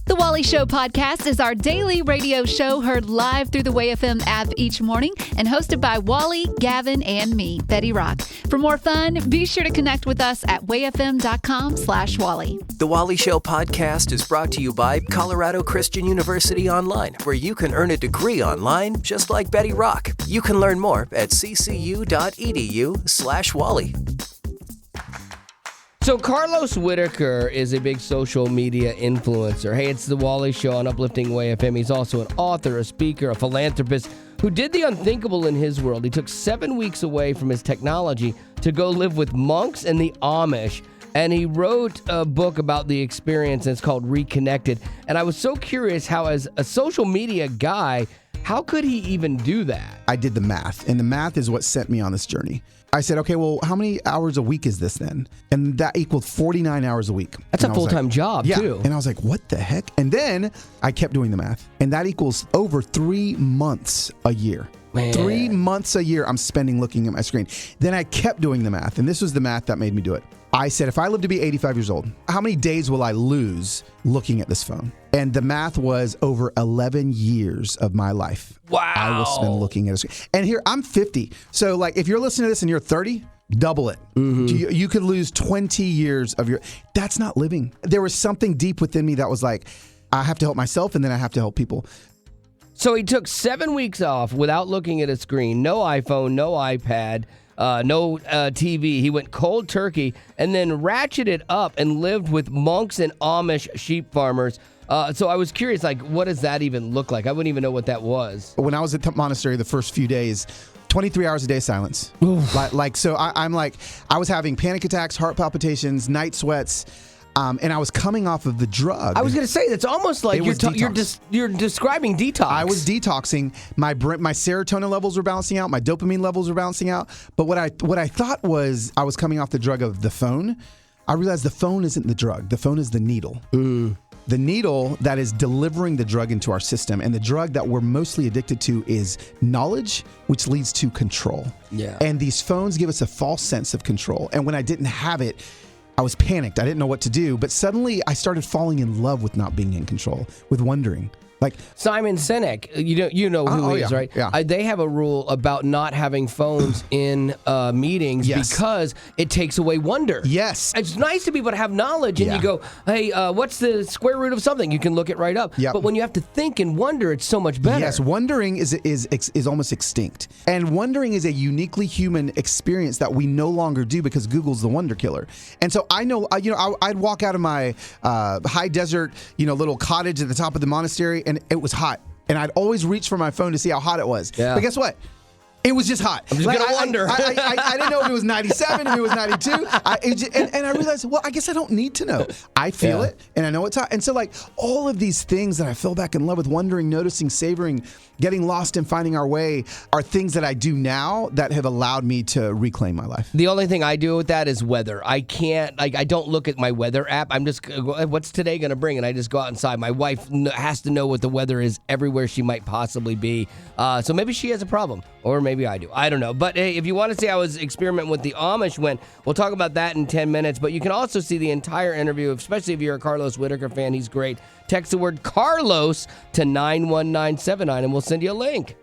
The Wally Show podcast is our daily radio show heard live through the WayFM app each morning and hosted by Wally, Gavin, and me, Betty Rock. For more fun, be sure to connect with us at wayfm.com/Wally. The Wally Show podcast is brought to you by Colorado Christian University Online, where you can earn a degree online just like Betty Rock. You can learn more at ccu.edu/Wally. So Carlos Whittaker is a big social media influencer. Hey, it's the Wally Show on Uplifting Way FM. He's also an author, a speaker, a philanthropist who did the unthinkable in his world. He took 7 weeks away from his technology to go live with monks and the Amish. And he wrote a book about the experience, and it's called Reconnected. And I was so curious how, as a social media guy, how could he even do that? I did the math, and the math is what sent me on this journey. I said, okay, well, how many hours a week is this then? And that equaled 49 hours a week. That's a full-time job, too. And I was like, what the heck? And then I kept doing the math, and that equals over 3 months a year. Man. 3 months a year I'm spending looking at my screen. Then I kept doing the math, and this was the math that made me do it. I said, if I live to be 85 years old, how many days will I lose looking at this phone? And the math was over 11 years of my life. Wow. I will spend looking at a screen. And here, I'm 50. So, like, if you're listening to this and you're 30, double it. Mm-hmm. You could lose 20 years of your... That's not living. There was something deep within me that was like, I have to help myself, and then I have to help people. So he took 7 weeks off without looking at a screen, no iPhone, no iPad, no TV. He went cold turkey and then ratcheted up and lived with monks and Amish sheep farmers. So I was curious, like, what does that even look like? I wouldn't even know what that was. When I was at the monastery the first few days, 23 hours a day silence. So I'm like, I was having panic attacks, heart palpitations, night sweats. And I was coming off of the drug. I was going to say, that's almost like you're describing detox. I was detoxing. My serotonin levels were balancing out. My dopamine levels were balancing out. But what I thought was I was coming off the drug of the phone. I realized the phone isn't the drug. The phone is the needle. The needle that is delivering the drug into our system. And the drug that we're mostly addicted to is knowledge, which leads to control. Yeah. And these phones give us a false sense of control. And when I didn't have it, I was panicked. I didn't know what to do. But suddenly I started falling in love with not being in control, with wondering. Like Simon Sinek, you know who he is, right? Yeah. They have a rule about not having phones in meetings because it takes away wonder. Yes. It's nice to be able to have knowledge and you go, hey, what's the square root of something? You can look it right up. Yep. But when you have to think and wonder, it's so much better. Yes, wondering is almost extinct. And wondering is a uniquely human experience that we no longer do because Google's the wonder killer. And so I know, I'd walk out of my high desert, little cottage at the top of the monastery, and it was hot. And I'd always reach for my phone to see how hot it was. Yeah. But guess what? It was just hot. I'm just going to wonder. I didn't know if it was 97, if it was 92. And I realized, well, I guess I don't need to know. I feel it, and I know it's hot. And so, like, all of these things that I fell back in love with, wondering, noticing, savoring, getting lost and finding our way, are things that I do now that have allowed me to reclaim my life. The only thing I do with that is weather. I can't, I don't look at my weather app. I'm just, what's today going to bring? And I just go out inside. My wife has to know what the weather is everywhere she might possibly be. So maybe she has a problem, or maybe I do. I don't know. But hey, if you want to see how his experiment with the Amish went, we'll talk about that in 10 minutes. But you can also see the entire interview, especially if you're a Carlos Whittaker fan. He's great. Text the word Carlos to 91979 and we'll send you a link.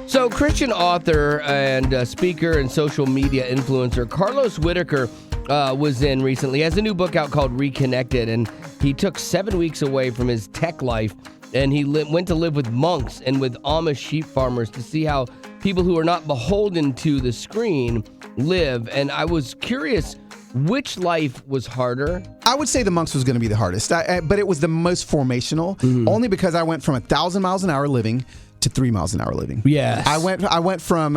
So Christian author and speaker and social media influencer Carlos Whittaker was in recently. He has a new book out called Reconnected, and he took 7 weeks away from his tech life, and he went to live with monks and with Amish sheep farmers to see how people who are not beholden to the screen live. And I was curious, which life was harder? I would say the monks was going to be the hardest, but it was the most formational, only because I went from 1,000 miles an hour living to 3 miles an hour living. Yes. I went from,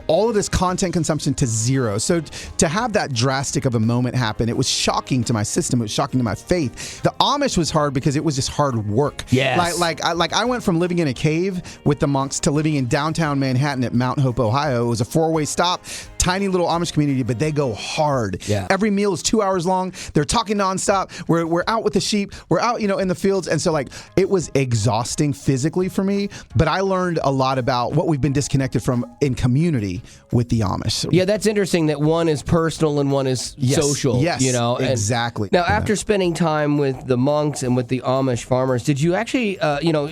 all of this content consumption to zero. So to have that drastic of a moment happen, it was shocking to my system. It was shocking to my faith. The Amish was hard because it was just hard work. Yes. I went from living in a cave with the monks to living in downtown Manhattan at Mount Hope, Ohio. It was a 4-way stop. tiny little Amish community, but they go hard. Yeah. Every meal is 2 hours long. They're talking nonstop. We're out with the sheep. We're out, in the fields. And so like it was exhausting physically for me, but I learned a lot about what we've been disconnected from in community with the Amish. Yeah, that's interesting that one is personal and one is social. Yes, And exactly. now, after spending time with the monks and with the Amish farmers, did you actually,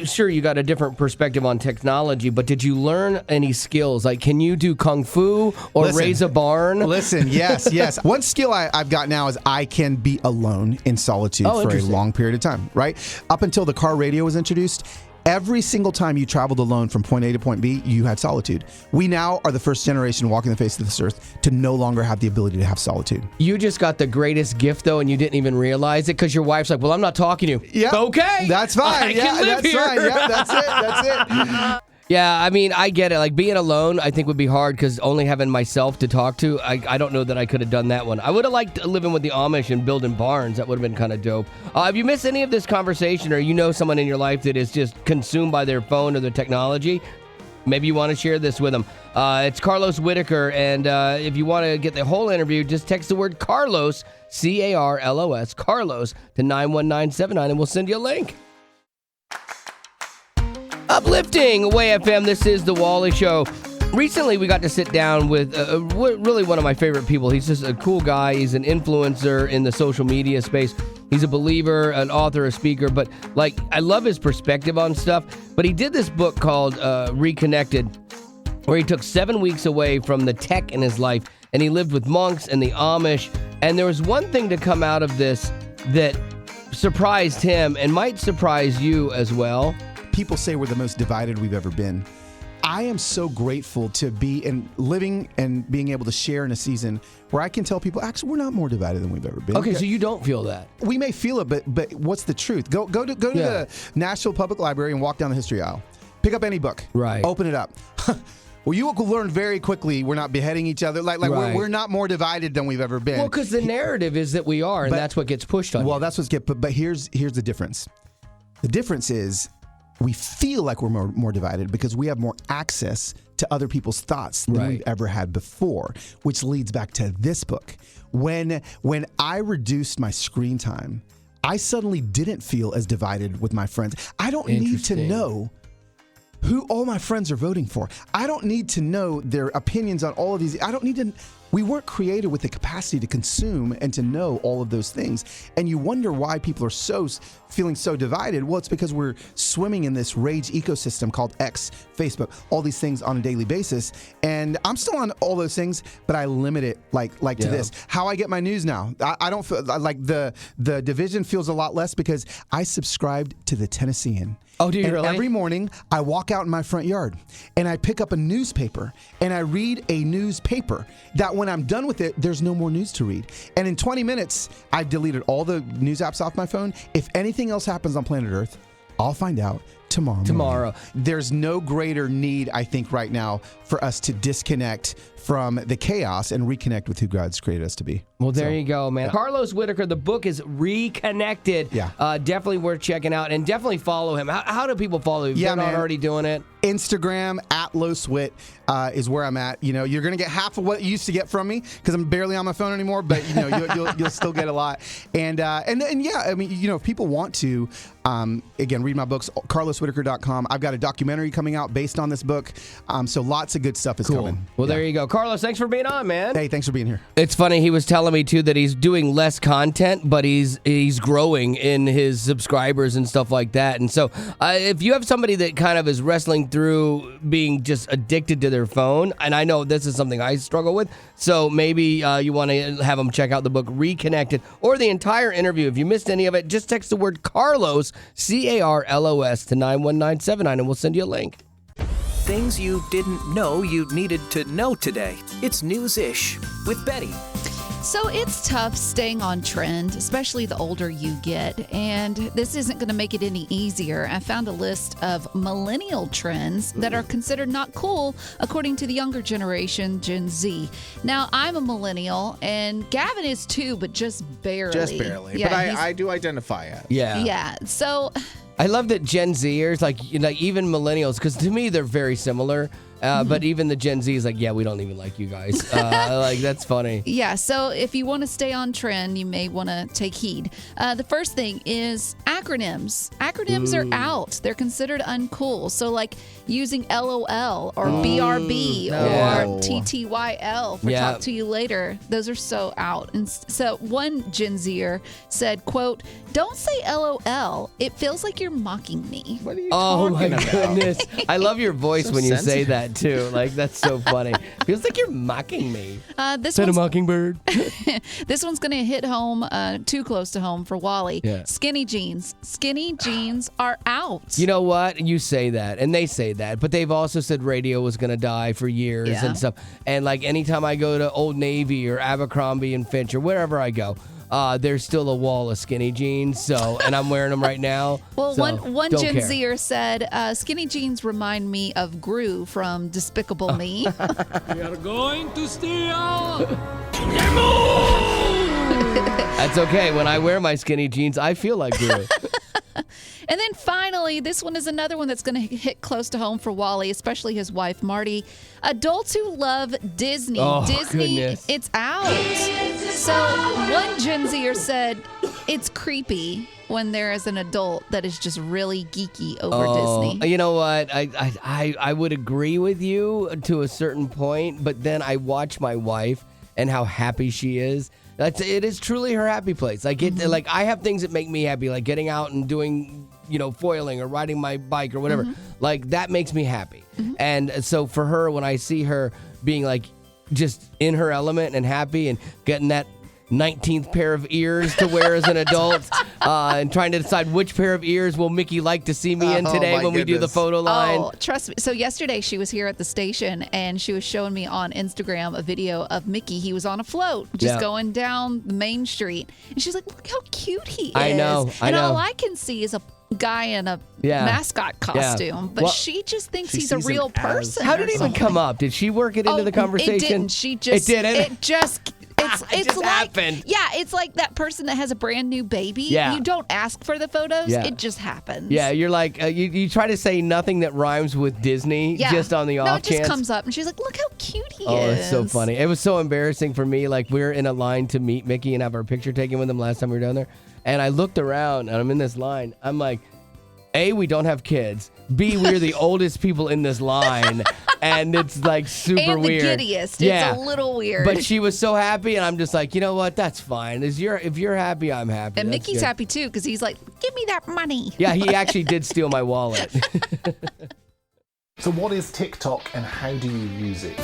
sure, you got a different perspective on technology, but did you learn any skills? Like, can you do kung fu or raise a barn? Listen, yes. One skill I've got now is I can be alone in solitude for a long period of time, right? Up until the car radio was introduced, every single time you traveled alone from point A to point B, you had solitude. We now are the first generation walking the face of this earth to no longer have the ability to have solitude. You just got the greatest gift, though, and you didn't even realize it because your wife's like, well, I'm not talking to you. Yeah. Okay. That's fine. I can live that's here. fine. Yeah, that's it. Yeah, I mean, I get it. Like, being alone, I think would be hard because only having myself to talk to, I don't know that I could have done that one. I would have liked living with the Amish and building barns. That would have been kind of dope. If you missed any of this conversation or you know someone in your life that is just consumed by their phone or their technology, maybe you want to share this with them. It's Carlos Whittaker, and if you want to get the whole interview, just text the word Carlos, C-A-R-L-O-S, Carlos, to 91979, and we'll send you a link. Uplifting Way FM, this is The Wally Show. Recently, we got to sit down with really one of my favorite people. He's just a cool guy. He's an influencer in the social media space. He's a believer, an author, a speaker, but like, I love his perspective on stuff. But he did this book called Reconnected, where he took 7 weeks away from the tech in his life, and he lived with monks and the Amish. And there was one thing to come out of this that surprised him and might surprise you as well. People say we're the most divided we've ever been. I am so grateful to be living and being able to share in a season where I can tell people, actually, we're not more divided than we've ever been. Okay, so you don't feel that. We may feel it, but what's the truth? Go to the Nashville Public Library and walk down the history aisle. Pick up any book. Right. Open it up. Well, you will learn very quickly we're not beheading each other. Like right. we're not more divided than we've ever been. Well, because the narrative is that we are, and that's what gets pushed on. Well, that's what's but here's the difference. The difference is we feel like we're more divided because we have more access to other people's thoughts than we've ever had before, which leads back to this book. When I reduced my screen time, I suddenly didn't feel as divided with my friends. I don't need to know who all my friends are voting for. I don't need to know their opinions on all of these. I don't need to. We weren't created with the capacity to consume and to know all of those things. And you wonder why people are feeling so divided. Well, it's because we're swimming in this rage ecosystem called X, Facebook, all these things on a daily basis. And I'm still on all those things, but I limit it to this. How I get my news now. I don't feel like the division feels a lot less because I subscribed to the Tennessean. Oh, do you really? Every morning, I walk out in my front yard and I pick up a newspaper and I read a newspaper that when I'm done with it, there's no more news to read. And in 20 minutes, I've deleted all the news apps off my phone. If anything else happens on planet Earth, I'll find out tomorrow morning. There's no greater need, I think, right now for us to disconnect from the chaos and reconnect with who God's created us to be. Well, there you go, man. Carlos Whittaker, the book is Reconnected. Yeah. Definitely worth checking out, and definitely follow him. How do people follow you? If they're not already doing it? Instagram @LosWit is where I'm at. You're going to get half of what you used to get from me because I'm barely on my phone anymore, but you'll still get a lot. And if people want to, again, read my books, carloswhitaker.com. I've got a documentary coming out based on this book. So lots of good stuff is coming. Well, there you go. Carlos, thanks for being on, man. Hey, thanks for being here. It's funny. He was telling me, too, that he's doing less content, but he's growing in his subscribers and stuff like that. And so if you have somebody that kind of is wrestling through being just addicted to their phone, and I know this is something I struggle with, so maybe you want to have them check out the book Reconnected or the entire interview. If you missed any of it, just text the word Carlos, C-A-R-L-O-S, to 91979, and we'll send you a link. Things you didn't know you needed to know today. It's News-ish with Betty. So it's tough staying on trend, especially the older you get, and this isn't going to make it any easier. I found a list of millennial trends that are considered not cool according to the younger generation, Gen Z. Now, I'm a millennial, and Gavin is too, but just barely. Just barely. Yeah, but I do identify it. Yeah. Yeah. So I love that Gen Zers, like even millennials, because to me they're very similar. But even the Gen Z is like, yeah, we don't even like you guys. Like, that's funny. Yeah, so if you want to stay on trend, you may want to take heed. The first thing is acronyms. Acronyms are out. They're considered uncool. So like using LOL or BRB or TTYL for talk to you later. Those are so out. And so one Gen Zer said, quote, "Don't say LOL. It feels like you're mocking me." What are you talking about? Goodness. I love your voice So when you say sensitive. that too. Like, that's so funny. Feels like you're mocking me. This Said a one's, mockingbird. this one's going to hit home, too close to home for Wally. Yeah. Skinny jeans. Skinny jeans are out. You know what? You say that, and they say that, but they've also said radio was going to die for years and stuff. And like anytime I go to Old Navy or Abercrombie and Finch or wherever I go, there's still a wall of skinny jeans. So, and I'm wearing them right now. Well, so one don't Gen care. Zer said, skinny jeans remind me of Gru from Despicable Me. We are going to steal. That's okay. When I wear my skinny jeans, I feel like Guru. And then finally, this one is another one that's going to hit close to home for Wally, especially his wife, Marty. Adults who love Disney. Oh, Disney, goodness. it's out. So one Gen Zer said it's creepy when there is an adult that is just really geeky over Disney. You know what? I would agree with you to a certain point, but then I watch my wife and how happy she is. It is truly her happy place. Like like I have things that make me happy, like getting out and doing, foiling or riding my bike or whatever. Like that makes me happy. And so for her, when I see her being like just in her element and happy and getting that 19th pair of ears to wear as an adult, and trying to decide which pair of ears will Mickey like to see me in today when we do the photo line. Oh, trust me. So yesterday she was here at the station and she was showing me on Instagram a video of Mickey. He was on a float just going down the main street. And she's like, look how cute he is. I know. All I can see is a guy in a mascot costume. But Well, she just thinks she he's a sees real him as- person. How did it even come up? Did she work it into the conversation? It didn't. She just, It didn't? It just... It's just like, happened. Yeah, it's like that person that has a brand new baby. Yeah. You don't ask for the photos. Yeah. It just happens. Yeah, you're like, you try to say nothing that rhymes with Disney just on the off No, it just chance. comes up, and she's like, look how cute he is. Oh, it's so funny. It was so embarrassing for me. Like, we were in a line to meet Mickey and have our picture taken with him last time we were down there. And I looked around, and I'm in this line. I'm like, A, we don't have kids. B, we're the oldest people in this line. And it's like super and the weird. giddiest. Yeah. It's a little weird. But she was so happy, and I'm just like, you know what? That's fine. If you're happy, I'm happy. and That's Mickey's good. happy, too, because he's like, give me that money. Yeah, he actually did steal my wallet. So what is TikTok and how do you use it?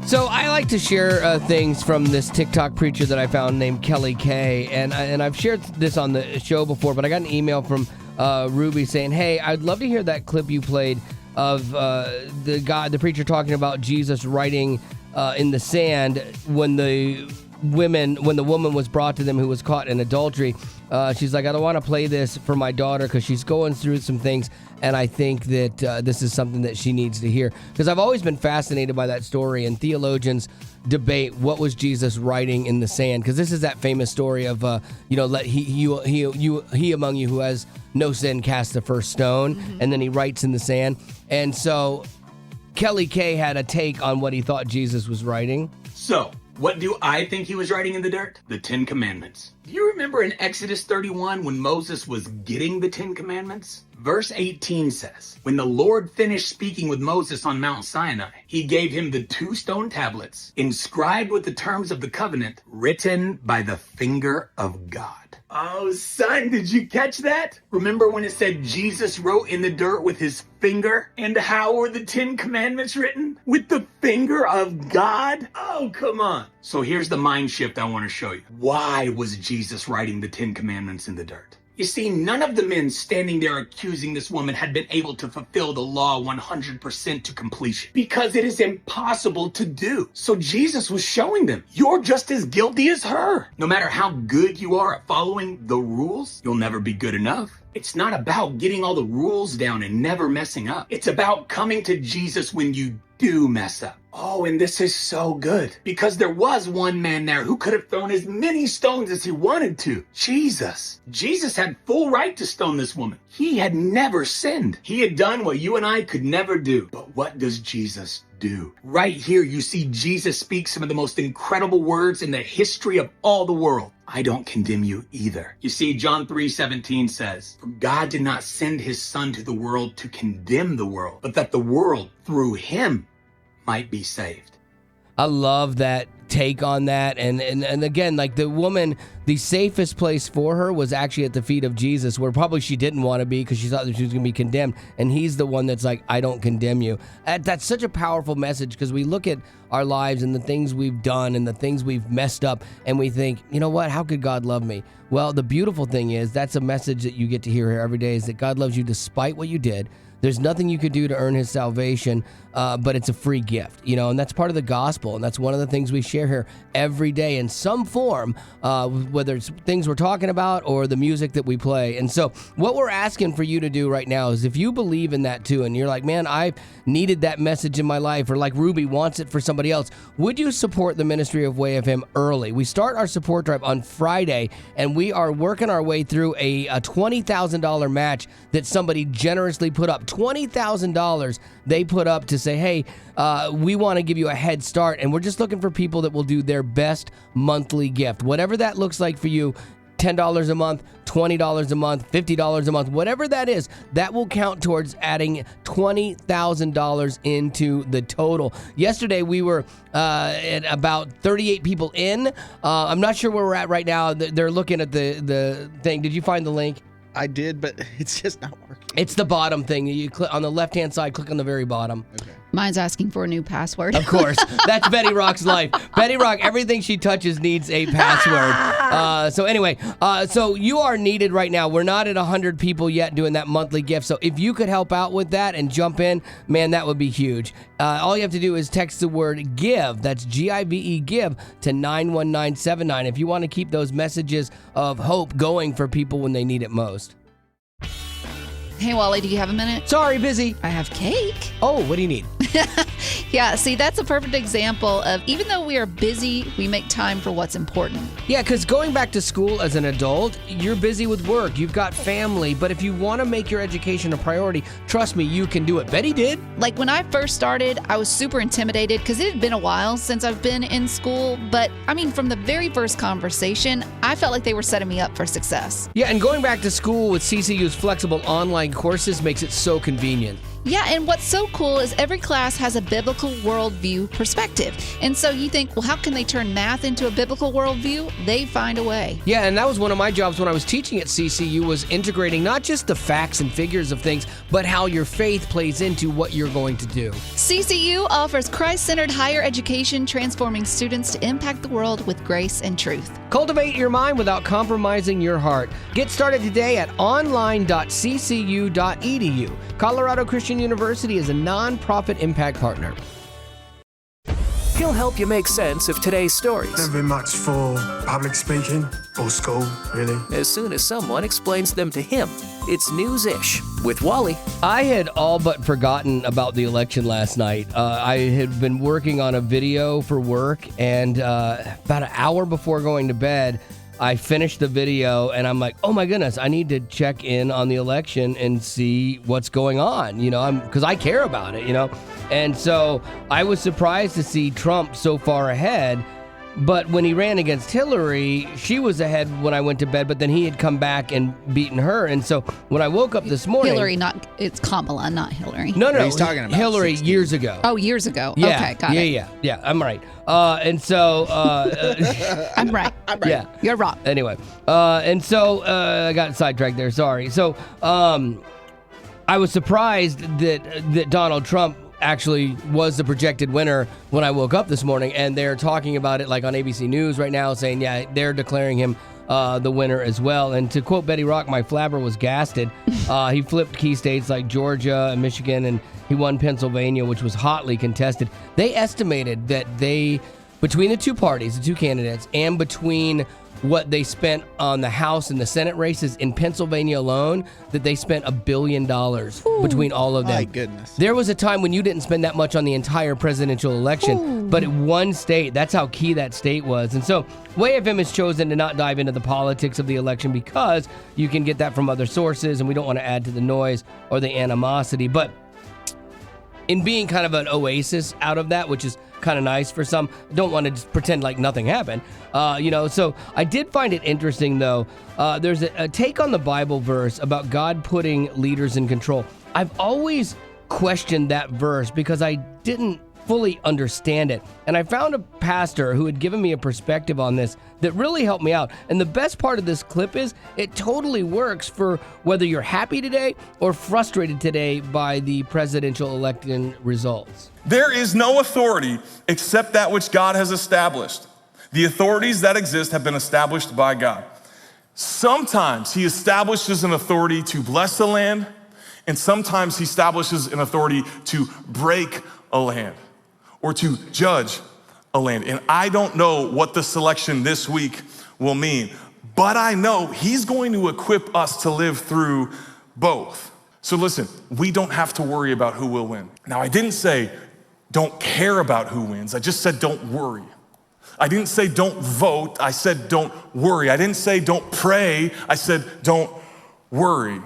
So I like to share things from this TikTok preacher that I found named Kelly K, and I've shared this on the show before, but I got an email from Ruby saying, "Hey, I'd love to hear that clip you played of the preacher talking about Jesus writing in the sand when the woman was brought to them who was caught in adultery." She's like, "I don't want to play this for my daughter because she's going through some things, and I think that this is something that she needs to hear." Because I've always been fascinated by that story, and theologians debate what was Jesus writing in the sand. Because this is that famous story of, let he among you who has no sin cast the first stone, and then he writes in the sand. And so Kelly K had a take on what he thought Jesus was writing. So, what do I think he was writing in the dirt? The 10 Commandments. Do you remember in Exodus 31 when Moses was getting the 10 Commandments? Verse 18 says, when the Lord finished speaking with Moses on Mount Sinai, he gave him the 2 stone tablets, inscribed with the terms of the covenant, written by the finger of God. Oh, son, did you catch that? Remember when it said Jesus wrote in the dirt with his finger? And how were the 10 Commandments written? With the finger of God? Oh, come on. So here's the mind shift I want to show you. Why was Jesus writing the 10 Commandments in the dirt? You see, none of the men standing there accusing this woman had been able to fulfill the law 100% to completion because it is impossible to do. So Jesus was showing them, you're just as guilty as her. No matter how good you are at following the rules, you'll never be good enough. It's not about getting all the rules down and never messing up. It's about coming to Jesus when you do mess up. Oh, and this is so good because there was one man there who could have thrown as many stones as he wanted to. Jesus. Jesus had full right to stone this woman. He had never sinned. He had done what you and I could never do. But what does Jesus do? Right here, you see Jesus speak some of the most incredible words in the history of all the world. I don't condemn you either. You see, John 3:17 says, "For God did not send his son to the world to condemn the world, but that the world through him might be saved." I love that take on that. And again, like the woman, the safest place for her was actually at the feet of Jesus, where probably she didn't want to be because she thought that she was going to be condemned. And he's the one that's like, I don't condemn you. That's such a powerful message because we look at our lives and the things we've done and the things we've messed up and we think, you know what, how could God love me? Well, the beautiful thing is that's a message that you get to hear here every day is that God loves you despite what you did. There's nothing you could do to earn his salvation, but it's a free gift, you know, and that's part of the gospel. And that's one of the things we share here every day in some form, whether it's things we're talking about or the music that we play. And so what we're asking for you to do right now is if you believe in that too, and you're like, man, I needed that message in my life, or like Ruby wants it for somebody else, would you support the ministry of Way of Him early? We start our support drive on Friday, and we are working our way through a $20,000 match that somebody generously put up. $20,000 they put up to say, hey, we want to give you a head start, and we're just looking for people that will do their best monthly gift. Whatever that looks like for you, $10 a month, $20 a month, $50 a month, whatever that is, that will count towards adding $20,000 into the total. Yesterday, we were at about 38 people in. I'm not sure where we're at right now. They're looking at the thing. Did you find the link? I did, but it's just not working. It's the bottom thing. You click on the left-hand side, click on the very bottom. Okay. Mine's asking for a new password. Of course. That's Betty Rock's life. Betty Rock, everything she touches needs a password. So anyway, so you are needed right now. We're not at 100 people yet doing that monthly gift. So if you could help out with that and jump in, man, that would be huge. All you have to do is text the word GIVE, that's GIVE, GIVE, to 91979 if you want to keep those messages of hope going for people when they need it most. Hey, Wally, do you have a minute? Sorry, busy. I have cake. Oh, what do you need? Yeah, see, that's a perfect example of even though we are busy, we make time for what's important. Yeah, because going back to school as an adult, you're busy with work, you've got family, but if you want to make your education a priority, trust me, you can do it. Betty did. Like when I first started, I was super intimidated because it had been a while since I've been in school. But I mean, from the very first conversation, I felt like they were setting me up for success. Yeah, and going back to school with CCU's flexible online courses makes it so convenient. Yeah, and what's so cool is every class has a biblical worldview perspective. And so you think, well, how can they turn math into a biblical worldview? They find a way. Yeah, and that was one of my jobs when I was teaching at CCU, was integrating not just the facts and figures of things, but how your faith plays into what you're going to do. CCU offers Christ-centered higher education, transforming students to impact the world with grace and truth. Cultivate your mind without compromising your heart. Get started today at online.ccu.edu. Colorado Christian University is a non-profit impact partner. He'll help you make sense of today's stories Never been much for public speaking or school, really. as soon as someone explains them to him. It's News-ish with Wally. I had all but forgotten about the election last night. I had been working on a video for work, and about an hour before going to bed, I finished the video, and I'm like, oh my goodness, I need to check in on the election and see what's going on, you know, because I care about it, you know. And so I was surprised to see Trump so far ahead. But when he ran against Hillary, she was ahead when I went to bed, but then he had come back and beaten her. And so when I woke up this morning... Hillary, it's Kamala, not Hillary. No, He's talking about Hillary 16. years ago. Oh, years ago. Yeah, Okay, got it. Yeah, I'm right. And so... I'm right. Yeah. You're wrong. Anyway, and so I got sidetracked there, sorry. So I was surprised that Donald Trump actually was the projected winner when I woke up this morning, and they're talking about it like on ABC News right now, saying, yeah, they're declaring him the winner as well. And to quote Betty Rock, my flabber was gasted. He flipped key states like Georgia and Michigan, and he won Pennsylvania, which was hotly contested. They estimated that between the two parties, the two candidates, and between what they spent on the House and the Senate races in Pennsylvania alone, that they spent $1 billion between all of them. My goodness. There was a time when you didn't spend that much on the entire presidential election, but in one state, that's how key that state was. And so WayFM has chosen to not dive into the politics of the election because you can get that from other sources, and we don't want to add to the noise or the animosity. But in being kind of an oasis out of that, which is kind of nice for some, I don't want to just pretend like nothing happened. So I did find it interesting, though. There's a take on the Bible verse about God putting leaders in control. I've always questioned that verse because I didn't fully understand it. And I found a pastor who had given me a perspective on this that really helped me out. And the best part of this clip is it totally works for whether you're happy today or frustrated today by the presidential election results. There is no authority except that which God has established. The authorities that exist have been established by God. Sometimes he establishes an authority to bless a land, and sometimes he establishes an authority to break a land or to judge a land. And I don't know what the selection this week will mean, but I know he's going to equip us to live through both. So listen, we don't have to worry about who will win. Now, I didn't say don't care about who wins. I just said don't worry. I didn't say don't vote. I said don't worry. I didn't say don't pray. I said don't worry.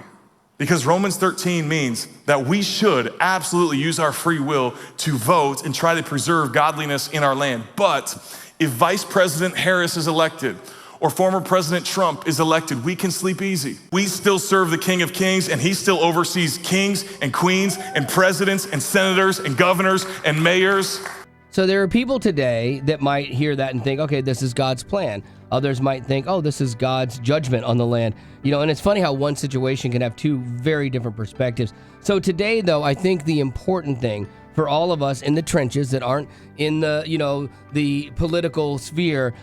Because Romans 13 means that we should absolutely use our free will to vote and try to preserve godliness in our land. But if Vice President Harris is elected or former President Trump is elected, we can sleep easy. We still serve the King of Kings, and he still oversees kings and queens and presidents and senators and governors and mayors. So there are people today that might hear that and think, okay, this is God's plan. Others might think, oh, this is God's judgment on the land. And it's funny how one situation can have two very different perspectives. So today, though, I think the important thing for all of us in the trenches that aren't in the political sphere,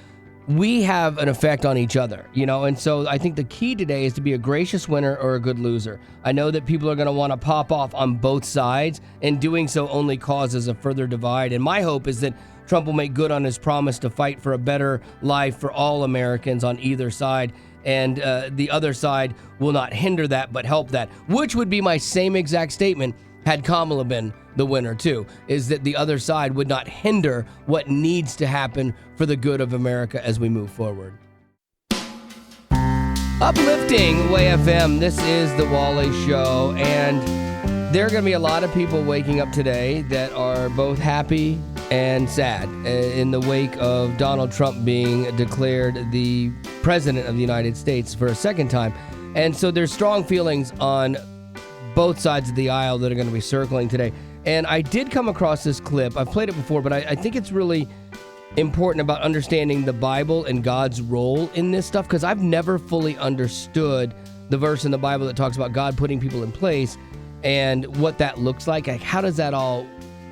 we have an effect on each other, and so I think the key today is to be a gracious winner or a good loser. I know that people are going to want to pop off on both sides, and doing so only causes a further divide. And my hope is that Trump will make good on his promise to fight for a better life for all Americans on either side, and the other side will not hinder that but help that, which would be my same exact statement had Kamala been the winner too, is that the other side would not hinder what needs to happen for the good of America as we move forward. Uplifting WayFM, this is the Wally Show, and there are going to be a lot of people waking up today that are both happy and sad in the wake of Donald Trump being declared the president of the United States for a second time. And so there's strong feelings on both sides of the aisle that are going to be circling today. And I did come across this clip. I've played it before, but I think it's really important about understanding the Bible and God's role in this stuff, because I've never fully understood the verse in the Bible that talks about God putting people in place and what that looks like. Like, how does that all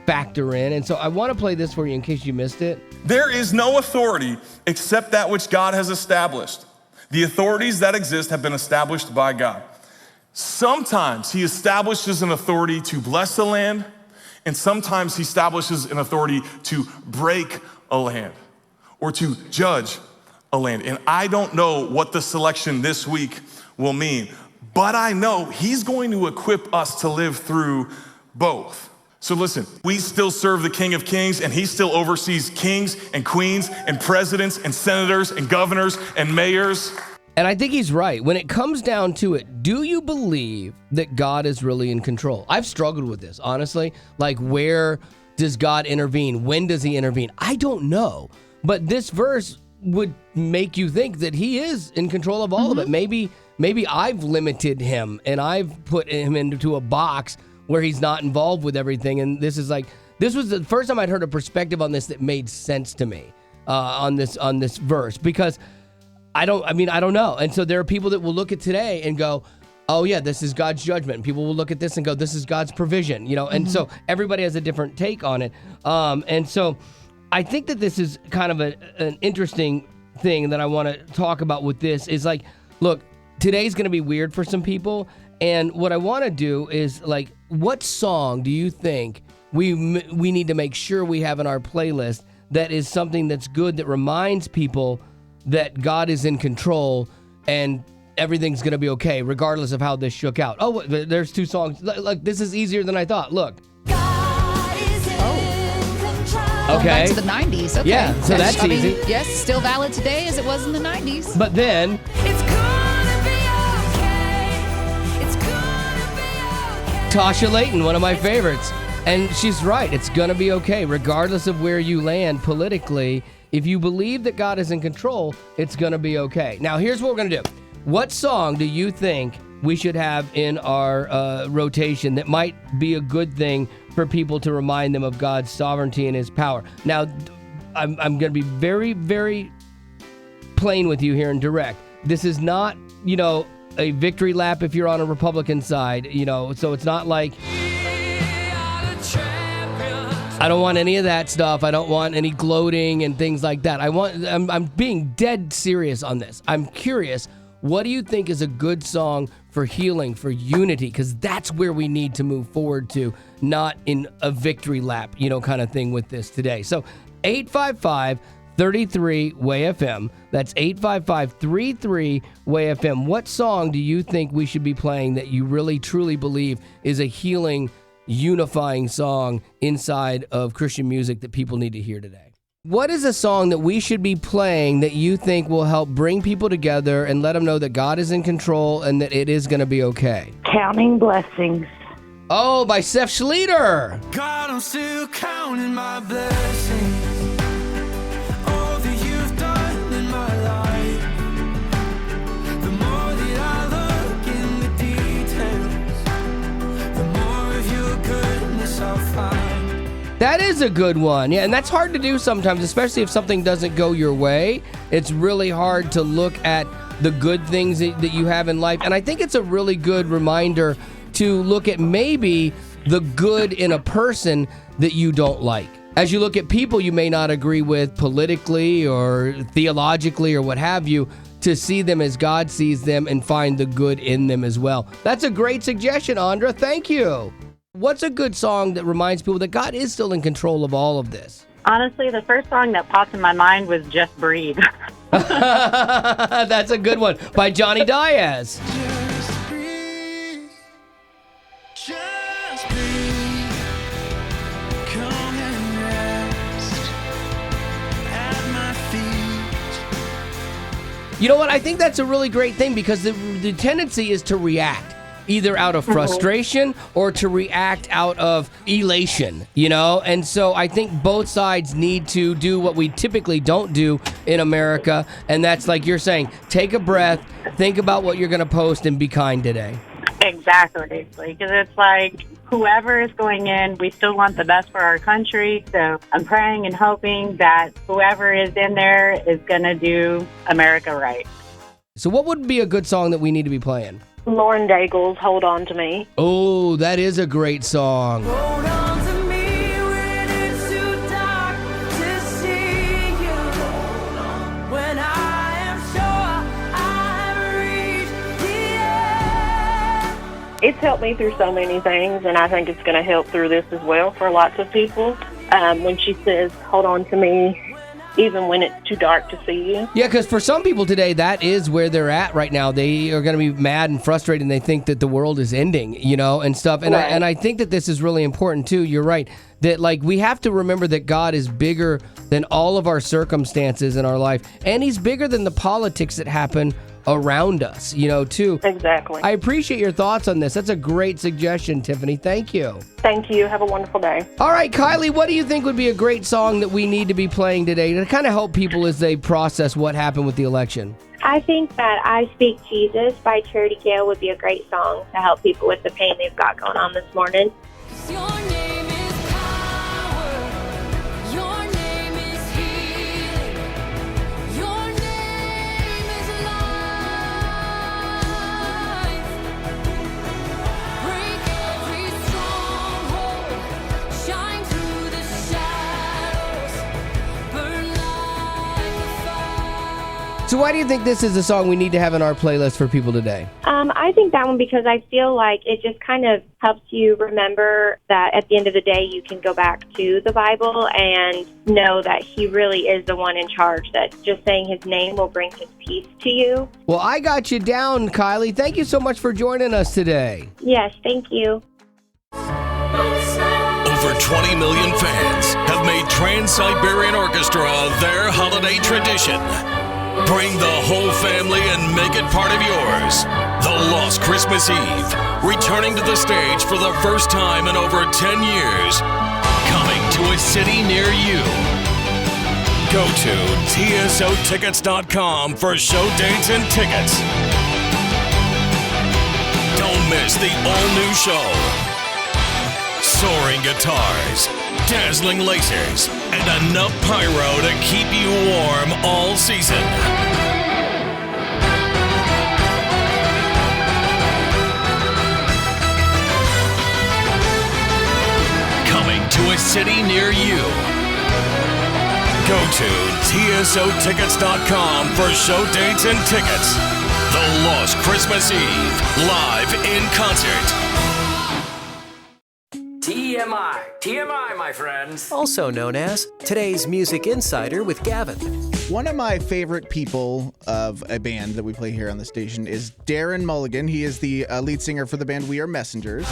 factor in? And so I want to play this for you in case you missed it. There is no authority except that which God has established. The authorities that exist have been established by God. Sometimes he establishes an authority to bless a land, and sometimes he establishes an authority to break a land or to judge a land. And I don't know what the selection this week will mean, but I know he's going to equip us to live through both. So listen, we still serve the King of Kings, and he still oversees kings and queens and presidents and senators and governors and mayors. And I think he's right. When it comes down to it, do you believe that God is really in control? I've struggled with this, honestly. Like, where does God intervene? When does he intervene? I don't know. But this verse would make you think that he is in control of all of it. Maybe I've limited him and I've put him into a box where he's not involved with everything. And this was the first time I'd heard a perspective on this that made sense to me on this verse, because I don't know. And so there are people that will look at today and go, oh yeah, this is God's judgment. And people will look at this and go, this is God's provision, and so everybody has a different take on it. And so I think that this is kind of an interesting thing that I want to talk about with this is, like, look, today's going to be weird for some people. And what I want to do is, like, what song do you think we need to make sure we have in our playlist that is something that's good, that reminds people that God is in control and everything's going to be okay, regardless of how this shook out. Oh, there's 2 songs. Like, this is easier than I thought. Look. Okay. Back to the 90s. Okay. Yeah, so that's easy. Yes, still valid today as it was in the 90s. But then, It's gonna be okay. It's gonna be okay. Tasha Layton, one of my favorites. And she's right. It's going to be okay, regardless of where you land politically. If you believe that God is in control, it's going to be okay. Now, here's what we're going to do. What song do you think we should have in our rotation that might be a good thing for people to remind them of God's sovereignty and his power? Now, I'm going to be very, very plain with you here and direct. This is not, a victory lap if you're on a Republican side, so it's not like I don't want any of that stuff. I don't want any gloating and things like that. I'm being dead serious on this. I'm curious, what do you think is a good song for healing, for unity? Because that's where we need to move forward to, not in a victory lap, kind of thing with this today. So 855-33-WAY-FM. That's 855-33-WAY-FM. What song do you think we should be playing that you really, truly believe is a healing, unifying song inside of Christian music that people need to hear today? What is a song that we should be playing that you think will help bring people together and let them know that God is in control and that it is going to be okay? Counting Blessings. Oh, by Seth Schleter. God, I'm still counting my blessings. All that you've done in my life. The more that I look in the details, the more of your goodness I'll find. That is a good one. Yeah, and that's hard to do sometimes, especially if something doesn't go your way. It's really hard to look at the good things that you have in life. And I think it's a really good reminder to look at maybe the good in a person that you don't like. As you look at people you may not agree with politically or theologically or what have you, to see them as God sees them and find the good in them as well. That's a great suggestion, Andra. Thank you. What's a good song that reminds people that God is still in control of all of this? Honestly, the first song that popped in my mind was Just Breathe. That's a good one, by Johnny Diaz. Just breathe. Just breathe. Come and rest at my feet. You know what? I think that's a really great thing because the tendency is to react. Either out of frustration or to react out of elation, And so I think both sides need to do what we typically don't do in America, and that's like you're saying, take a breath, think about what you're going to post, and be kind today. Exactly. Because it's like whoever is going in, we still want the best for our country. So I'm praying and hoping that whoever is in there is going to do America right. So what would be a good song that we need to be playing? Lauren Daigle's Hold On to Me. Oh, that is a great song. Hold on to me when it's too dark to see you. When I am sure I've reached the end. It's helped me through so many things, and I think it's going to help through this as well for lots of people. When she says, hold on to me, even when it's too dark to see you. Yeah, because for some people today, that is where they're at right now. They are going to be mad and frustrated, and they think that the world is ending, and stuff. And, right. I think that this is really important, too. You're right. That, we have to remember that God is bigger than all of our circumstances in our life. And he's bigger than the politics that happen around us, too. Exactly. I appreciate your thoughts on this. That's a great suggestion, Tiffany. Thank you. Thank you. Have a wonderful day. All right, Kylie, what do you think would be a great song that we need to be playing today to kind of help people as they process what happened with the election? I think that I Speak Jesus by Charity Gale would be a great song to help people with the pain they've got going on this morning. Your name is power. Your name is healing. Your name is life. Break every stronghold. Shine through the shadows. Burn like a fire. So why do you think this is a song we need to have in our playlist for people today? I think that one because I feel like it just kind of helps you remember that at the end of the day, you can go back to the Bible and know that he really is the one in charge, that just saying his name will bring his peace to you. Well, I got you down, Kylie. Thank you so much for joining us today. Yes, thank you. Over 20 million fans have made Trans-Siberian Orchestra their holiday tradition. Bring the whole family and make it part of yours. The Lost Christmas Eve, returning to the stage for the first time in over 10 years. Coming to a city near you. Go to tsotickets.com for show dates and tickets. Don't miss the all-new show. Soaring guitars, dazzling lasers, and enough pyro to keep you warm all season. Coming to a city near you. Go to tsotickets.com for show dates and tickets. The Lost Christmas Eve, live in concert. TMI, my friends. Also known as today's Music Insider with Gavin. One of my favorite people of a band that we play here on the station is Darren Mulligan. He is the lead singer for the band We Are Messengers.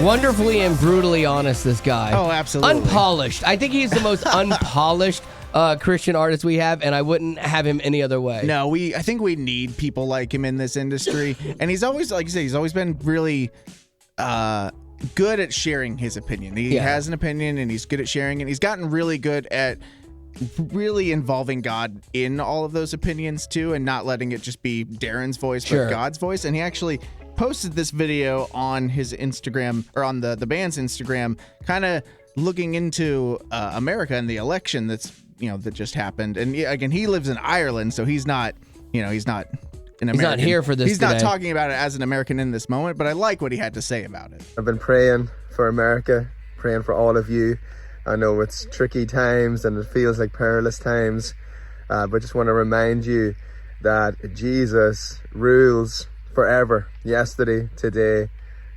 Wonderfully and brutally honest, this guy. Oh, absolutely. Unpolished. I think he's the most unpolished Christian artist we have, and I wouldn't have him any other way. No, I think we need people like him in this industry. And he's always, like you say, he's always been really good at sharing his opinion. He has an opinion, and he's good at sharing, and he's gotten really good at really involving God in all of those opinions, too, and not letting it just be Darren's voice, but God's voice. And he actually posted this video on his Instagram, or on the band's Instagram, kind of looking into America and the election that just happened. And again, he lives in Ireland, so he's not an American. He's not here for this. He's not talking about it as an American in this moment, but I like what he had to say about it. I've been praying for America, praying for all of you. I know it's tricky times and it feels like perilous times, but just want to remind you that Jesus rules forever, yesterday, today,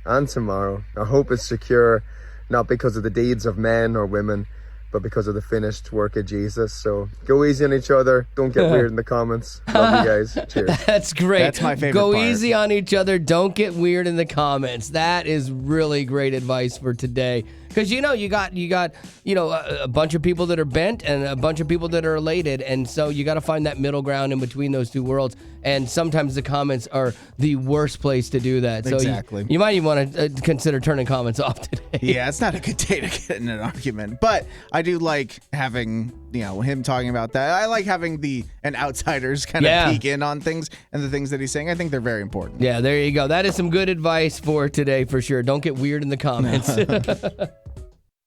and tomorrow. Our hope is secure, not because of the deeds of men or women, but because of the finished work of Jesus. So go easy on each other. Don't get weird in the comments. Love you guys. Cheers. That's great. That's my favorite Go part. easy on each other. Don't get weird in the comments. That is really great advice for today. Because you got a bunch of people that are bent and a bunch of people that are elated, and so you got to find that middle ground in between those two worlds. And sometimes the comments are the worst place to do that. So Exactly. you might even want to consider turning comments off today. Yeah, it's not a good day to get in an argument, but I do like having him talking about that. I like having an outsiders kind of peek in on things and the things that he's saying. I think they're very important. Yeah, there you go. That is some good advice for today for sure. Don't get weird in the comments.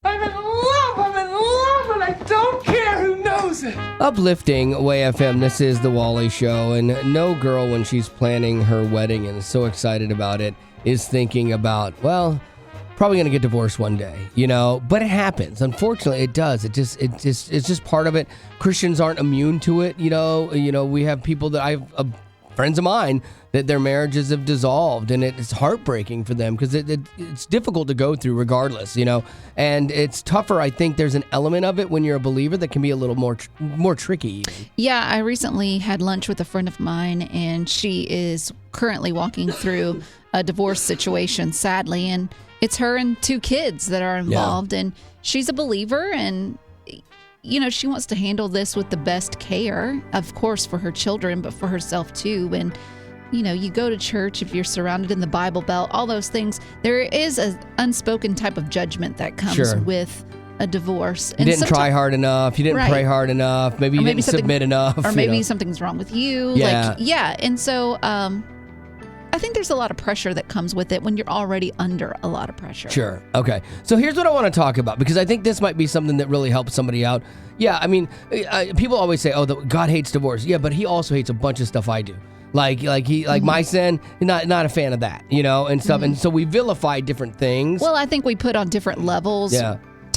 I'm in love, and I don't care who knows it. Uplifting Way FM. This is the Wally Show, and no girl, when she's planning her wedding and is so excited about it, is thinking about, well, probably gonna get divorced one day, But it happens. Unfortunately, it does. It's just part of it. Christians aren't immune to it. We have people that friends of mine that their marriages have dissolved, and it's heartbreaking for them because it's difficult to go through regardless, and it's tougher. I think there's an element of it when you're a believer that can be a little more tricky even. Yeah, I recently had lunch with a friend of mine, and she is currently walking through a divorce situation, sadly, and it's her and 2 kids that are involved, and she's a believer, and she wants to handle this with the best care, of course, for her children, but for herself too. And, you go to church, if you're surrounded in the Bible Belt, all those things, there is an unspoken type of judgment that comes with a divorce. You didn't try hard enough. You didn't pray hard enough. Maybe you didn't submit enough. Or maybe something's wrong with you. Yeah. And so, I think there's a lot of pressure that comes with it when you're already under a lot of pressure. Sure. Okay. So here's what I want to talk about, because I think this might be something that really helps somebody out. Yeah, I mean, people always say, God hates divorce. Yeah, but he also hates a bunch of stuff I do. Like my sin, not a fan of that, and stuff. And so we vilify different things. Well, I think we put on different levels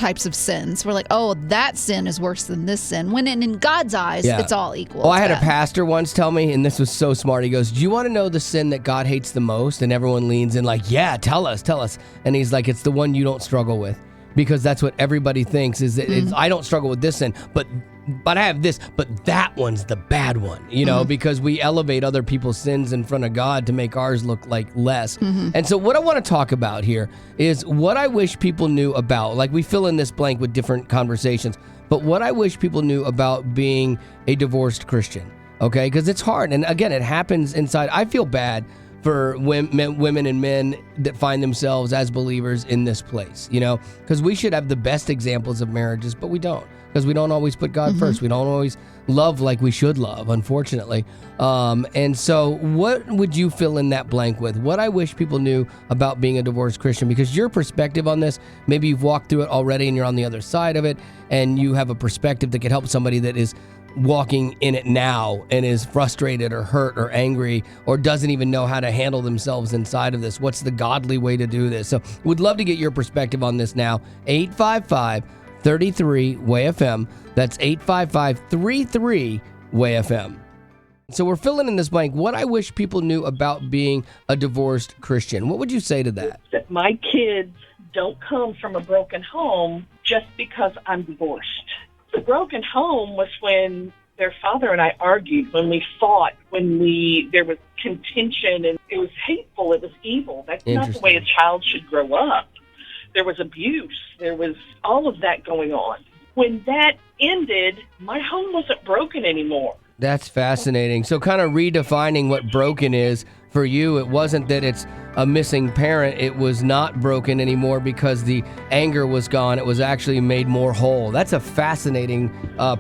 types of sins. We're like, oh, that sin is worse than this sin. When in God's eyes, it's all equal. Well, I had a pastor once tell me, and this was so smart. He goes, do you want to know the sin that God hates the most? And everyone leans in like, yeah, tell us. And he's like, it's the one you don't struggle with. Because that's what everybody thinks is that I don't struggle with this sin, but I have this, but that one's the bad one, because we elevate other people's sins in front of God to make ours look like less. And so what I want to talk about here is what I wish people knew about, like we fill in this blank with different conversations, but what I wish people knew about being a divorced Christian, okay? Because it's hard. And again, it happens inside. I feel bad for women and men that find themselves as believers in this place, because we should have the best examples of marriages, but we don't, because we don't always put God first. We don't always love like we should love, unfortunately. And so what would you fill in that blank with? What I wish people knew about being a divorced Christian, because your perspective on this, maybe you've walked through it already and you're on the other side of it, and you have a perspective that could help somebody that is walking in it now and is frustrated or hurt or angry or doesn't even know how to handle themselves inside of this. What's the godly way to do this? So we'd love to get your perspective on this now. 855-33-WAY-FM. That's 855-33-WAY-FM. So we're filling in this blank. What I wish people knew about being a divorced Christian. What would you say to that? That my kids don't come from a broken home just because I'm divorced. The broken home was when their father and I argued, when we fought, when there was contention, and it was hateful, it was evil. That's not the way a child should grow up. There was abuse. There was all of that going on. When that ended, my home wasn't broken anymore. That's fascinating. So kind of redefining what broken is for you. It wasn't that it's a missing parent. It was not broken anymore because the anger was gone. It was actually made more whole. That's a fascinating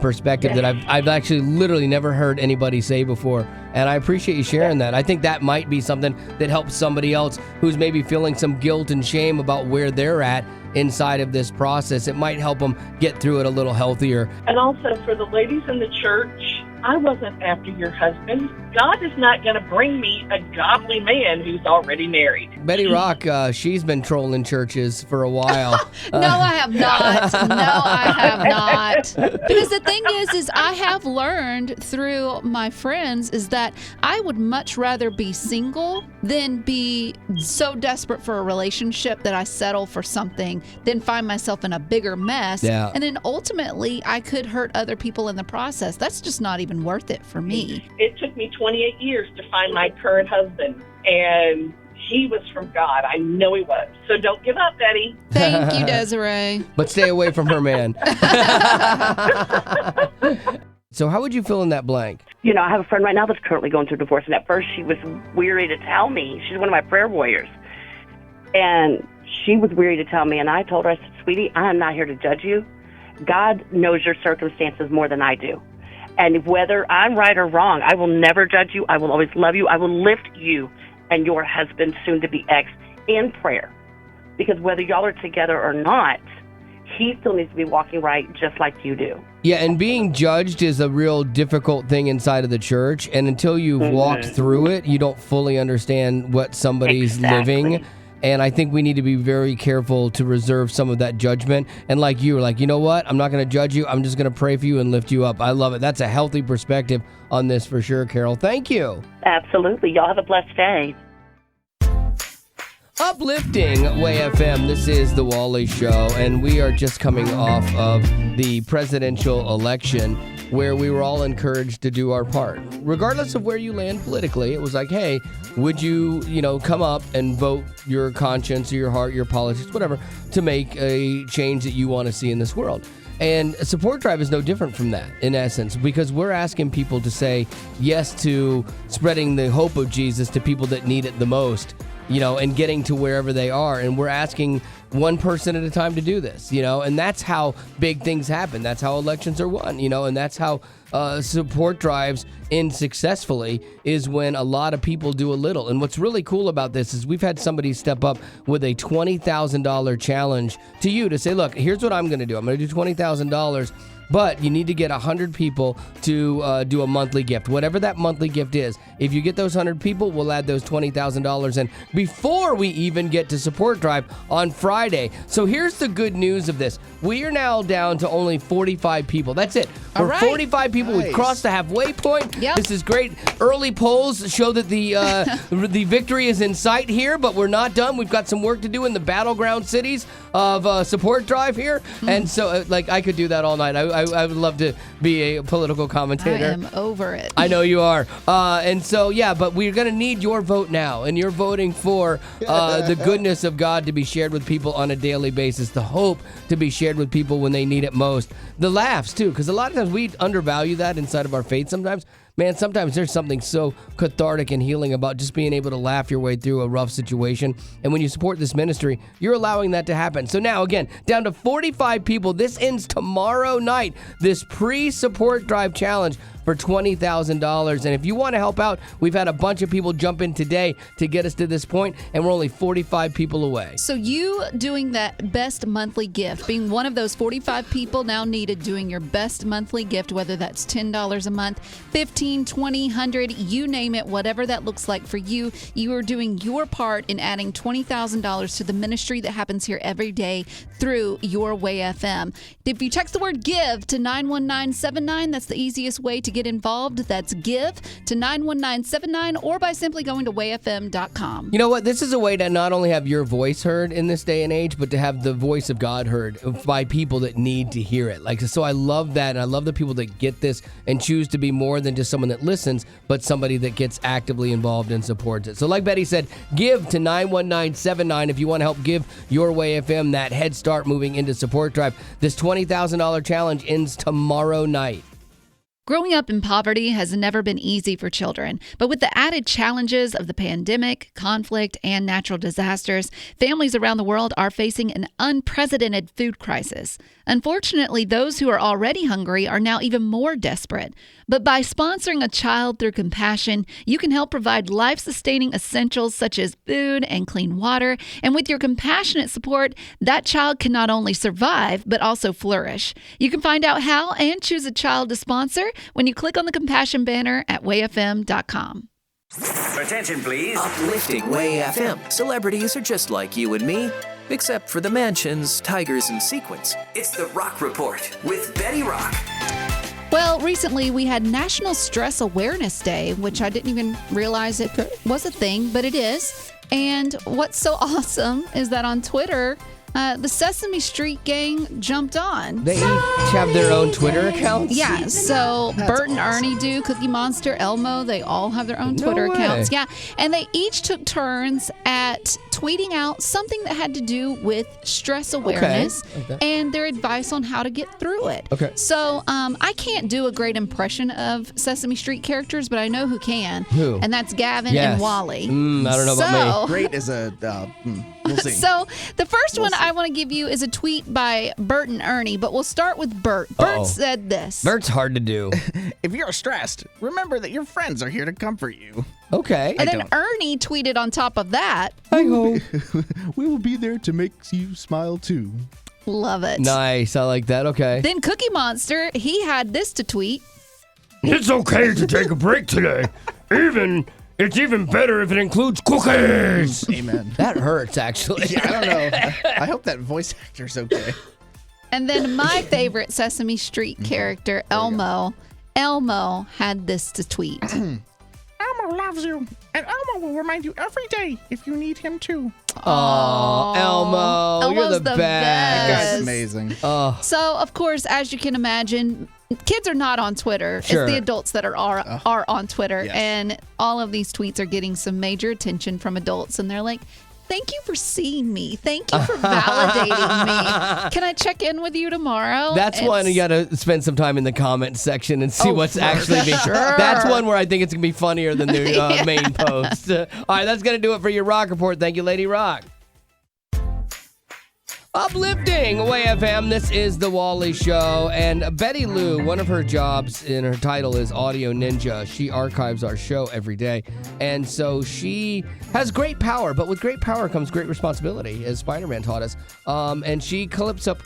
perspective that I've actually literally never heard anybody say before. And I appreciate you sharing that. I think that might be something that helps somebody else who's maybe feeling some guilt and shame about where they're at inside of this process. It might help them get through it a little healthier. And also for the ladies in the church, I wasn't after your husband. God is not going to bring me a godly man who's already married. Betty Rock, she's been trolling churches for a while. No, I have not. No, I have not. Because the thing is I have learned through my friends is that I would much rather be single than be so desperate for a relationship that I settle for something than find myself in a bigger mess. Yeah. And then ultimately I could hurt other people in the process. That's just not even worth it for me. It took me 28 years to find my current husband, and he was from God. I know he was. So don't give up, Betty. Thank you, Desiree. But stay away from her man. So how would you fill in that blank? I have a friend right now that's currently going through divorce, and at first she was weary to tell me. She's one of my prayer warriors. And she was weary to tell me, and I told her, I said, sweetie, I am not here to judge you. God knows your circumstances more than I do. And whether I'm right or wrong, I will never judge you. I will always love you. I will lift you and your husband, soon-to-be ex, in prayer. Because whether y'all are together or not, he still needs to be walking right just like you do. Yeah, and being judged is a real difficult thing inside of the church. And until you've walked through it, you don't fully understand what somebody's living. And I think we need to be very careful to reserve some of that judgment. And like you were like, you know what? I'm not going to judge you. I'm just going to pray for you and lift you up. I love it. That's a healthy perspective on this for sure, Carol. Thank you. Absolutely. Y'all have a blessed day. Uplifting Way FM. This is The Wally Show, and we are just coming off of the presidential election where we were all encouraged to do our part. Regardless of where you land politically, it was like, hey, would you, come up and vote your conscience or your heart, your politics, whatever, to make a change that you want to see in this world. And a support drive is no different from that, in essence, because we're asking people to say yes to spreading the hope of Jesus to people that need it the most, and getting to wherever they are. And we're asking one person at a time to do this, and that's how big things happen. That's how elections are won, and that's how support drives end successfully is when a lot of people do a little. And what's really cool about this is we've had somebody step up with a $20,000 challenge to you to say, look, here's what I'm going to do. I'm going to do $20,000 but you need to get 100 people to do a monthly gift. Whatever that monthly gift is, if you get those 100 people, we'll add those $20,000 in before we even get to support drive on Friday. So here's the good news of this. We are now down to only 45 people. That's it. All We're right. 45 people. Nice. We've crossed the halfway point. Yep. This is great. Early polls show that the the victory is in sight here, but we're not done. We've got some work to do in the battleground cities of support drive here. And so, I could do that all night. I would love to be a political commentator. I am over it. I know you are. And so, yeah, but we're going to need your vote now. And you're voting for the goodness of God to be shared with people on a daily basis, the hope to be shared with people when they need it most. The laughs, too, because a lot of times we undervalue that inside of our faith sometimes. Man, sometimes there's something so cathartic and healing about just being able to laugh your way through a rough situation. And when you support this ministry, you're allowing that to happen. So now, again, down to 45 people. This ends tomorrow night, this pre-support drive challenge for $20,000. And if you want to help out, we've had a bunch of people jump in today to get us to this point, and we're only 45 people away. So you doing that best monthly gift, being one of those 45 people now needed doing your best monthly gift, whether that's $10 a month, $15, $20, $100, you name it, whatever that looks like for you, you are doing your part in adding $20,000 to the ministry that happens here every day through Your Way FM. If you text the word GIVE to 91979, that's the easiest way to get involved. That's GIVE to 91979 or by simply going to wayfm.com. You know what? This is a way to not only have your voice heard in this day and age, but to have the voice of God heard by people that need to hear it. So I love that, and I love the people that get this and choose to be more than just someone that listens, but somebody that gets actively involved and supports it. So like Betty said, give to 91979 if you want to help give Your Way FM that head start moving into support drive. This $20,000 challenge ends tomorrow night. Growing up in poverty has never been easy for children, but with the added challenges of the pandemic, conflict, and natural disasters, families around the world are facing an unprecedented food crisis. Unfortunately, those who are already hungry are now even more desperate. But by sponsoring a child through compassion, you can help provide life-sustaining essentials such as food and clean water. And with your compassionate support, that child can not only survive, but also flourish. You can find out how and choose a child to sponsor when you click on the compassion banner at wayfm.com. Attention, please. Uplifting Way FM. Celebrities are just like you and me, except for the mansions, tigers, and sequins. It's the Rock Report with Betty Rock. Well, recently we had National Stress Awareness Day, which I didn't even realize it was a thing, but it is. And what's so awesome is that on Twitter, the Sesame Street gang jumped on. They each have their own Twitter accounts? Yeah, so That's Bert and Ernie do, Cookie Monster, Elmo, they all have their own Twitter way. accounts. Yeah, and they each took turns at tweeting out something that had to do with stress awareness and their advice on how to get through it. Okay. So I can't do a great impression of Sesame Street characters, but I know who can. Who? And that's Gavin Yes. and Wally. I don't know about me. Great as a, we'll see. So the first one I want to give you is a tweet by Bert and Ernie, but we'll start with Bert. Bert said this. Bert's hard to do. If you're stressed, remember that your friends are here to comfort you. Okay. And then Ernie tweeted on top of that. We will be there to make you smile too. Love it. Nice. I like that. Okay. Then Cookie Monster, he had this to tweet. It's okay to take a break today. It's even better if it includes cookies. Amen. That hurts, actually. Yeah, I don't know. I hope that voice actor's okay. And then my favorite Sesame Street character, Elmo. Elmo had this to tweet. Elmo loves you, and Elmo will remind you every day if you need him to. Oh, Elmo, Elmo's you're the the best. That guy's amazing. So, of course, as you can imagine, kids are not on Twitter. Sure. It's the adults that are on Twitter. Yes. And all of these tweets are getting some major attention from adults. And they're like, thank you for seeing me. Thank you for validating me. Can I check in with you tomorrow? That's one you got to spend some time in the comments section and see what's actually being. sure. That's one where I think it's going to be funnier than the main post. All right, that's going to do it for your Rock Report. Thank you, Lady Rock. Uplifting Way FM. This is the Wally Show, and Betty Lou, one of her jobs in her title is Audio Ninja. She archives our show every day, and so she has great power, but with great power comes great responsibility, as Spider-Man taught us. And she clips up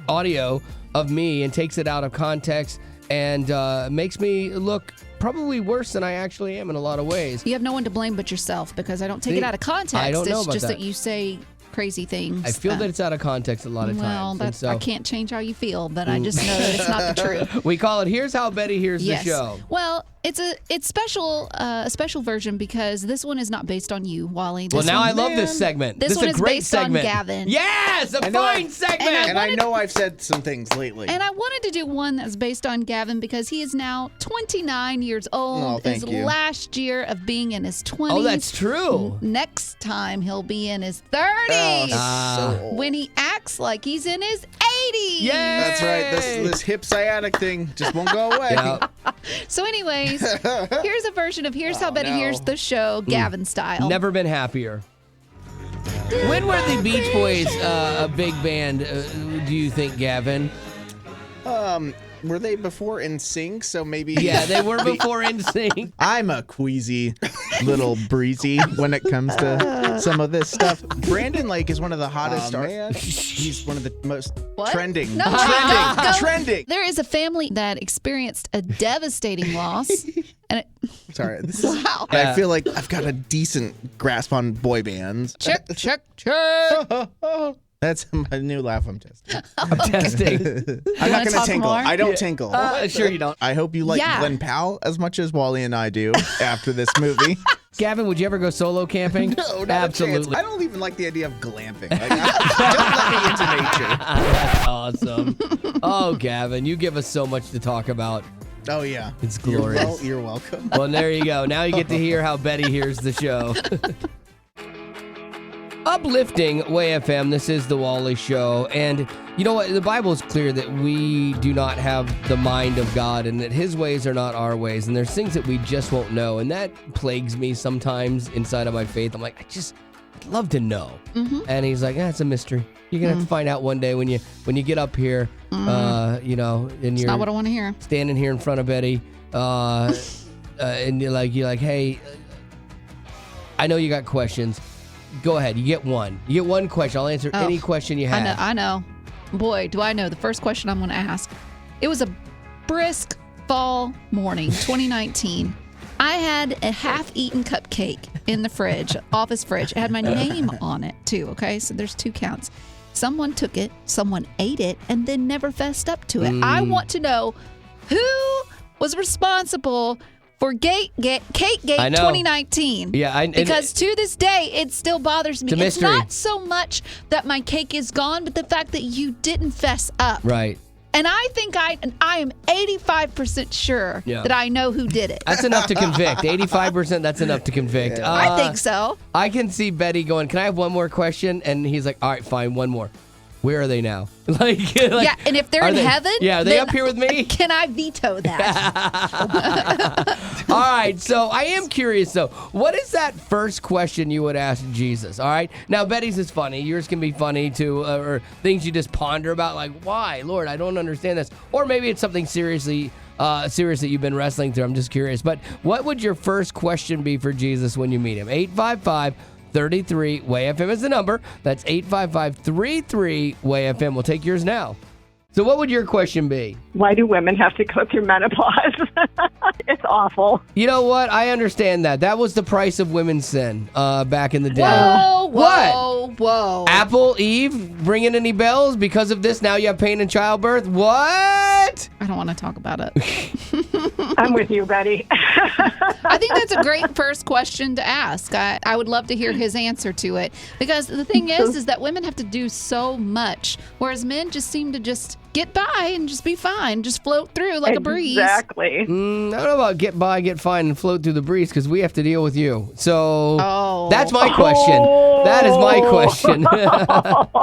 audio of me and takes it out of context and makes me look probably worse than I actually am in a lot of ways. You have no one to blame but yourself because I don't take it out of context. I don't know it's about just that. that you say crazy things. I feel that it's out of context a lot of times. Well, so, I can't change how you feel, but I just know that it's not the truth. We call it Here's How Betty Hears the Show. Well, it's special, a special version because this one is not based on you, Wally. Well, now I love this segment. This one is a is great based segment. on Gavin. Yes, a fine segment. And I know I've said some things lately. And I wanted to do one that's based on Gavin because he is now 29 years old. Oh, thank his you. last year of being in his 20s. Oh, that's true. Next time he'll be in his 30s. so old. When he acts like he's in his 80s. Yeah, That's right. This hip sciatic thing just won't go away. Yeah. So anyways, here's a version of Here's How Betty Hears the Show, Gavin style. Never been happier. When were the Beach Boys a big band, do you think, Gavin? Were they before NSYNC? So maybe. Yeah, they were before NSYNC. I'm a queasy little breezy when it comes to some of this stuff. Brandon Lake is one of the hottest stars. He's one of the most trending. No, trending. go. Trending. There is a family that experienced a devastating loss. And Sorry. This is, wow. I feel like I've got a decent grasp on boy bands. Check. That's my new laugh I'm testing. I'm testing. I'm not going to talk tinkle. more? I don't tinkle. Sure you don't. I hope you like Yeah. Glen Powell as much as Wally and I do after this movie. Gavin, would you ever go solo camping? No, not Absolutely. A chance. I don't even like the idea of glamping. Like, just let me into nature. That's awesome. Oh, Gavin, you give us so much to talk about. Oh, yeah. It's glorious. You're welcome. Well, there you go. Now you get to hear how Betty hears the show. Uplifting Way FM, this is the Wally Show. And you know what? The Bible is clear that we do not have the mind of God and that his ways are not our ways. And there's things that we just won't know. And that plagues me sometimes inside of my faith. I'm like, I'd love to know. Mm-hmm. And he's like, it's a mystery. You're going to have to find out one day when you get up here, you know, and It's you're not what I want to hear. standing here in front of Betty, and you're like, hey, I know you got questions. Go ahead. You get one. You get one question. I'll answer any question you have. I know. Boy, do I know the first question I'm going to ask. It was a brisk fall morning, 2019. I had a half-eaten cupcake in the fridge, office fridge. It had my name on it, too, okay? So there's 2 counts. Someone took it, someone ate it, and then never fessed up to it. I want to know who was responsible for Cakegate 2019. Yeah, because to this day, it still bothers me. It's a mystery. It's not so much that my cake is gone, but the fact that you didn't fess up. Right. And I think I am 85% sure that I know who did it. That's enough to convict. 85%, that's enough to convict. I think so. I can see Betty going, can I have one more question? And he's like, all right, fine, one more. Where are they now? like, yeah, and if they're in heaven, yeah, are they up here with me? Can I veto that? All right, so I am curious, though. What is that first question you would ask Jesus? All right, now Betty's is funny. Yours can be funny, too, or things you just ponder about, like, why? Lord, I don't understand this. Or maybe it's something serious that you've been wrestling through. I'm just curious. But what would your first question be for Jesus when you meet him? 855-33-WAY-FM is the number. That's 855-33-WAY-FM. We'll take yours now. So what would your question be? Why do women have to go through menopause? It's awful. You know what? I understand that. That was the price of women's sin back in the day. Whoa. Apple, Eve, ringing any bells? Because of this, now you have pain in childbirth? What? I don't want to talk about it. I'm with you, Betty. I think that's a great first question to ask. I would love to hear his answer to it. Because the thing is that women have to do so much, whereas men just seem to just get by and just be fine, just float through like a breeze. Exactly. I don't know about get by, get fine, and float through the breeze because we have to deal with you. So that's my question. That is my question.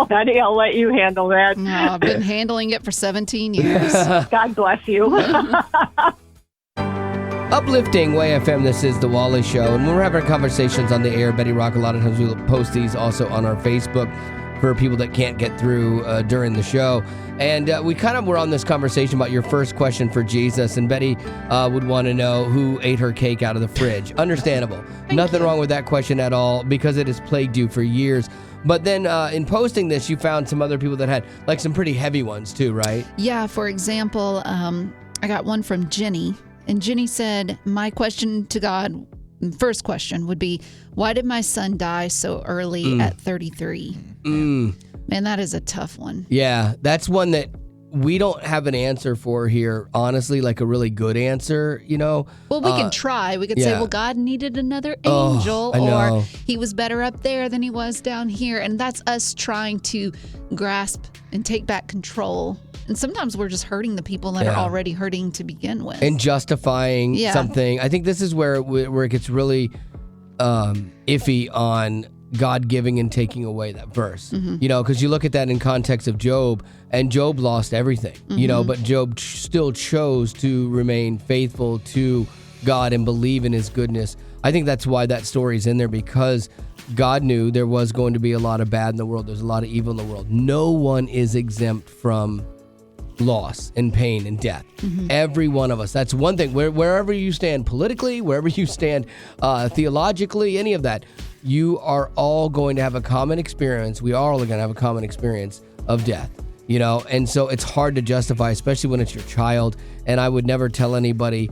Betty, I'll let you handle that. No, I've been handling it for 17 years. God bless you. Uplifting Way FM, this is The Wally Show. And when we're having conversations on the air, Betty Rock, a lot of times we'll post these also on our Facebook for people that can't get through during the show. And we kind of were on this conversation about your first question for Jesus, and Betty would want to know who ate her cake out of the fridge. Understandable. Nothing wrong with that question at all, because it has plagued you for years. But then in posting this, you found some other people that had like some pretty heavy ones too, right? Yeah, for example, I got one from Jenny, and Jenny said, my question to God, first question would be, why did my son die so early at 33? Man, that is a tough one. Yeah, that's one that we don't have an answer for here, honestly, like a really good answer, you know? Well, we can try. We could say, well, God needed another angel, or he was better up there than he was down here. And that's us trying to grasp and take back control. And sometimes we're just hurting the people that are already hurting to begin with. And justifying something. I think this is where it gets really iffy on God giving and taking away that verse. You know, because you look at that in context of Job, and Job lost everything, you know, but Job still chose to remain faithful to God and believe in his goodness. I think that's why that story is in there, because God knew there was going to be a lot of bad in the world. There's a lot of evil in the world. No one is exempt from loss and pain and death. Every one of us. That's one thing. Wherever you stand politically, wherever you stand theologically, any of that, you are all going to have a common experience. We are all going to have a common experience of death, you know? And so it's hard to justify, especially when it's your child. And I would never tell anybody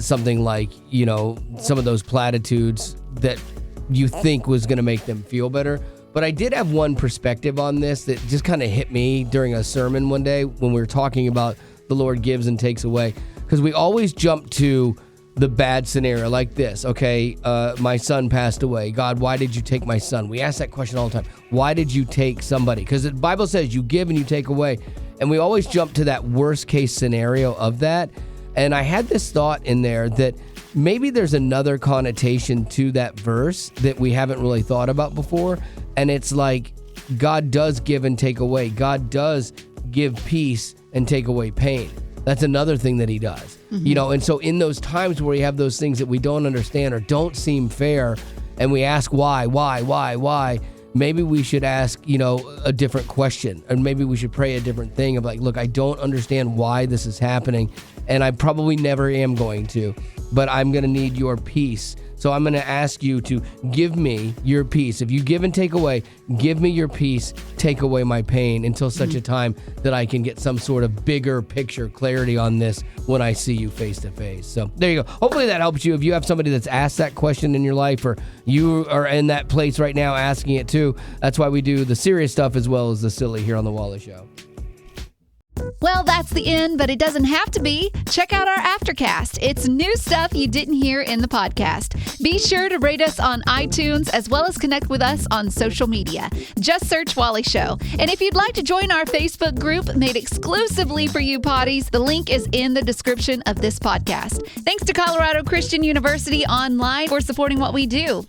something like, you know, some of those platitudes that you think was going to make them feel better. But I did have one perspective on this that just kind of hit me during a sermon one day when we were talking about the Lord gives and takes away. Because we always jump to the bad scenario like this. Okay, my son passed away. God, why did you take my son? We ask that question all the time. Why did you take somebody? Because the Bible says you give and you take away. And we always jump to that worst case scenario of that. And I had this thought in there that maybe there's another connotation to that verse that we haven't really thought about before. And it's like God does give and take away. God does give peace and take away pain. That's another thing that he does. You know, and so in those times where we have those things that we don't understand or don't seem fair, and we ask why, maybe we should ask, you know, a different question, and maybe we should pray a different thing of like, look, I don't understand why this is happening, and I probably never am going to, but I'm going to need your peace. So I'm going to ask you to give me your peace. If you give and take away, give me your peace, take away my pain until such a time that I can get some sort of bigger picture clarity on this when I see you face to face. So there you go. Hopefully that helps you. If you have somebody that's asked that question in your life, or you are in that place right now asking it too, that's why we do the serious stuff as well as the silly here on The Wally Show. Well, that's the end, but it doesn't have to be. Check out our Aftercast. It's new stuff you didn't hear in the podcast. Be sure to rate us on iTunes, as well as connect with us on social media. Just search Wally Show. And if you'd like to join our Facebook group made exclusively for you potties, the link is in the description of this podcast. Thanks to Colorado Christian University Online for supporting what we do.